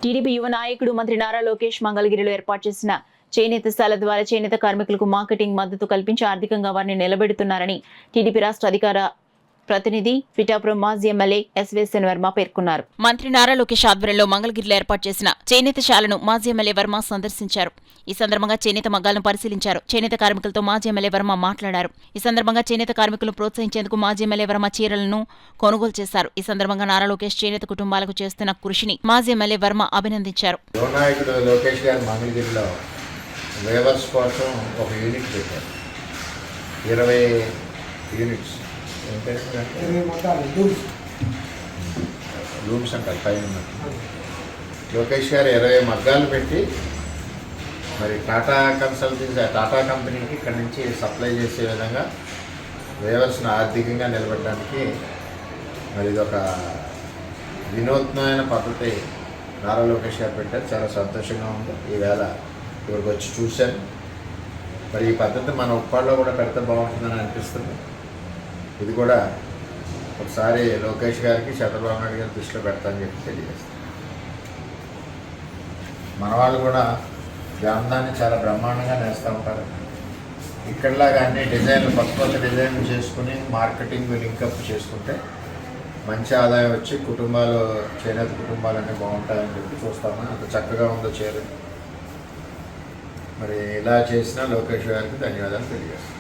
TDP యువ నాయకుడు మంత్రి నారా లోకేష్ మంగళగిరిలో ఏర్పాటు చేసిన చేనేత శాల ద్వారా చేనేత కార్మికులకు మార్కెటింగ్ మద్దతు కల్పించి ఆర్థికంగా వారిని నిలబెడుతున్నారని టీడీపీ రాష్ట్ర అధికార ప్రతినిధి పిఠాపురం మాజీ ఎమ్మెల్యే ఎస్వేసన్ వర్మ పేర్కొన్నారు. మంత్రి నారా లోకేష్ ఆధ్వర్యంలో మంగళగిరిలో ఏర్పాటు చేసిన చేనేత శాలను మాజీ ఎమ్మెల్యే వర్మ సందర్శించారు. ఈ సందర్భంగా చేనేత మగ్గాలను పరిశీలించారు. చేనేత కార్మికులతో మాజీ ఎమ్మెల్యే వర్మ మాట్లాడారు. ఈ సందర్భంగా చేనేత కార్మికులను ప్రోత్సహించేందుకు మాజీ ఎమ్మెల్యే వర్మ చీరలను కొనుగోలు చేశారు. ఈ సందర్భంగా నారా లోకేష్ చేనేత కుటుంబాలకు చేస్తున్న కృషిని మాజీ ఎమ్మెల్యే వర్మ అభినందించారు. లేబర్స్ కోసం ఒక యూనిట్ పెట్టారు. 20 యూనిట్స్ రూమ్స్ అంటారు పైన. లోకేష్ గారు 20 మగ్గాలు పెట్టి మరి టాటా కంపెనీకి ఇక్కడ నుంచి సప్లై చేసే విధంగా లేబర్స్ను ఆర్థికంగా నిలబెట్టడానికి మరి ఇదొక వినూత్నమైన పద్ధతి నారా లోకేష్ గారు పెట్టారు. చాలా సంతోషంగా ఉంది. ఈవేళ ఇక్కడికి వచ్చి చూశాను. మరి ఈ పద్ధతి మన ఉప్పాడలో కూడా పెడితే బాగుంటుందని అనిపిస్తుంది. ఇది కూడా ఒకసారి లోకేష్ గారికి చంద్రబాబు నాయుడు గారి దృష్టిలో పెడతానని చెప్పి తెలియజేస్తాను. మన వాళ్ళు కూడా గ్రామాన్ని చాలా బ్రహ్మాండంగా నేస్తూ ఉంటారు. ఇక్కడలాగా అన్ని డిజైన్లు కొత్త డిజైన్లు చేసుకుని మార్కెటింగ్ లింకప్ చేసుకుంటే మంచి ఆదాయం వచ్చి కుటుంబాలు చేనేత కుటుంబాలన్నీ బాగుంటాయని చెప్పి చూస్తామని అంత చక్కగా ఉందో చీర. మరి ఇలా చేసిన లోకేష్ గారికి ధన్యవాదాలు తెలియజేస్తాను.